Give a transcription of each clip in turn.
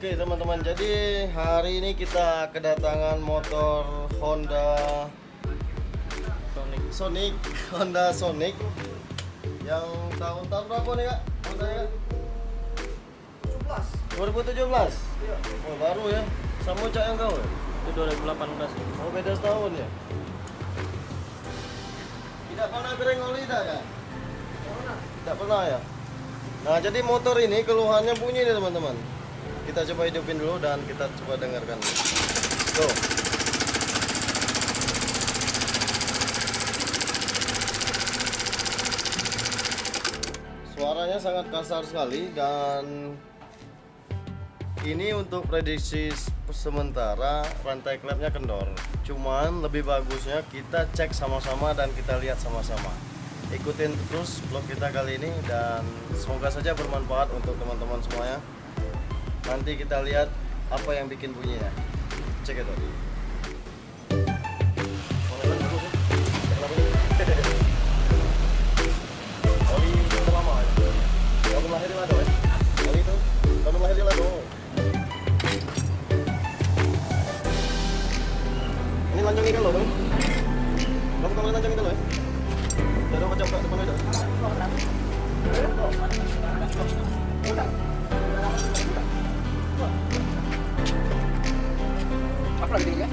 Oke teman-teman, jadi hari ini kita kedatangan motor Honda Sonic Honda Sonic yang tahun berapa nih kak? Honda ya? 2017? Iya. Oh baru ya? Sama cak yang kau ya? Itu 2018. Oh beda setahun ya? Tidak pernah kering oli dah ya? Tidak pernah ya? Nah jadi motor ini keluhannya bunyi nih teman-teman. Kita coba hidupin dulu dan kita coba dengarkan dulu. Tuh. Suaranya sangat kasar sekali dan ini untuk prediksi sementara rantai klepnya kendor. Cuman lebih bagusnya kita cek sama-sama dan kita lihat sama-sama. Ikutin terus vlog kita kali ini dan semoga saja bermanfaat untuk teman-teman semuanya. Nanti kita lihat apa yang bikin bunyinya. Cek itu. Oli itu lama ya? Baru lahir di Lado ya? Oli itu baru lahir di Lado. Ini lanjung ikan loh bang. Kamu kemarin lanjung ikan loh ya? Jadi macam kak depan itu. Apa lagi ya?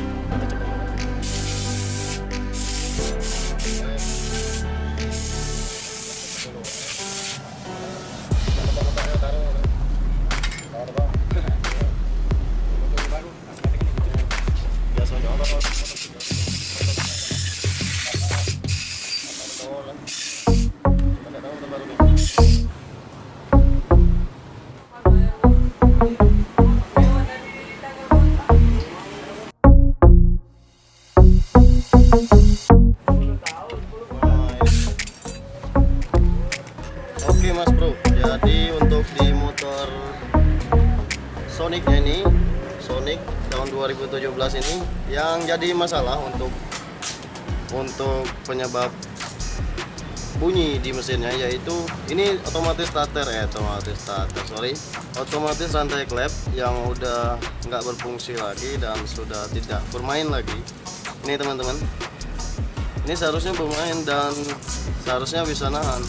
Biasanya apa kalau Oke mas bro, jadi untuk di motor Sonicnya ini, Sonic tahun 2017 ini yang jadi masalah untuk penyebab bunyi di mesinnya yaitu ini otomatis otomatis rantai klep yang udah nggak berfungsi lagi dan sudah tidak bermain lagi. Ini teman-teman, ini seharusnya bermain dan seharusnya bisa nahan.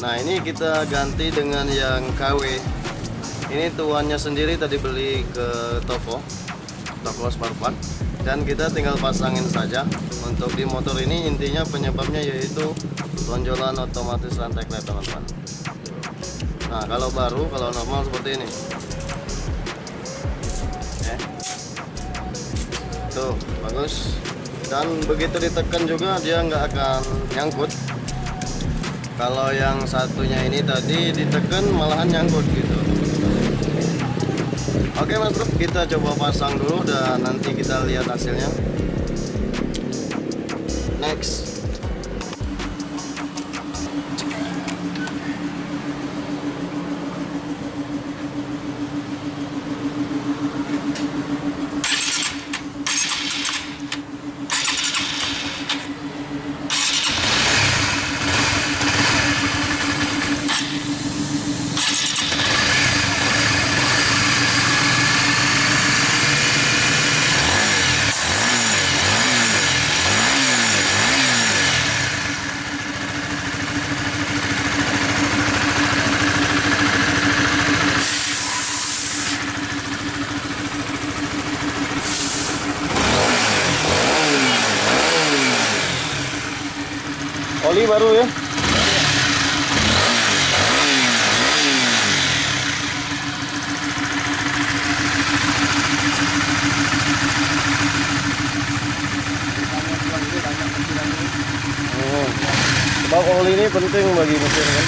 Nah ini kita ganti dengan yang KW. Ini tuannya sendiri tadi beli ke toko spare part dan kita tinggal pasangin saja. Untuk di motor ini intinya penyebabnya yaitu tonjolan otomatis rantai klep teman-teman. Nah kalau baru, kalau normal seperti ini. Tuh bagus. Dan begitu ditekan juga dia nggak akan nyangkut. Kalau yang satunya ini tadi ditekan malahan nyangkut gitu. Oke mas bro, kita coba pasang dulu dan nanti kita lihat hasilnya. Next. Oli baru ya. Sebab oli ini penting bagi mesin kan.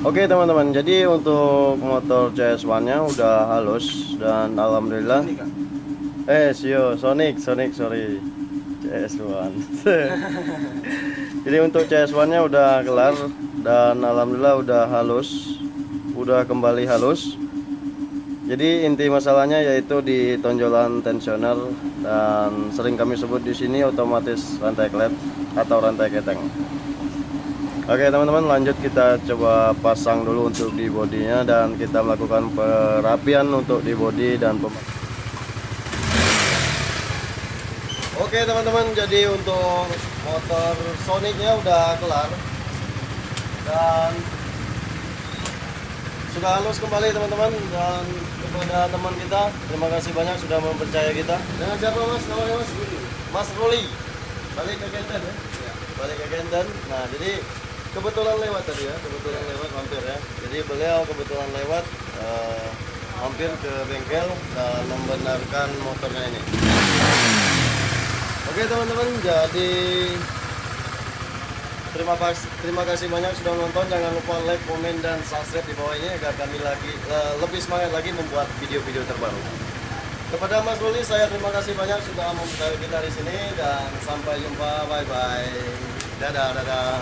Oke teman-teman, jadi untuk motor CS1 nya udah halus dan alhamdulillah. Sonic sorry CS1. Jadi untuk CS1 nya udah kelar dan alhamdulillah udah halus, udah kembali halus. Jadi inti masalahnya yaitu di tonjolan tensioner dan sering kami sebut di sini otomatis rantai klep atau rantai keteng. Oke teman-teman, lanjut kita coba pasang dulu untuk di bodinya dan kita melakukan perapian untuk di bodi dan Oke teman-teman, jadi untuk motor Sonicnya udah kelar dan sudah halus kembali teman-teman. Dan kepada teman kita, terima kasih banyak sudah mempercaya kita. Dengan siapa mas? Namanya mas? Mas Ruli. Balik ke Kenten ya? Balik ke Kenten. Nah jadi kebetulan lewat tadi ya, kebetulan lewat mampir ya. Jadi beliau kebetulan lewat mampir ke bengkel dan membenarkan motornya ini. Oke teman-teman, jadi terima kasih banyak sudah menonton. Jangan lupa like, komen, dan subscribe di bawah ini agar kami lebih semangat lagi membuat video-video terbaru. Kepada Mas Ruli, saya terima kasih banyak sudah mempercayai kita di sini dan sampai jumpa. Bye bye. Dadah, dadah.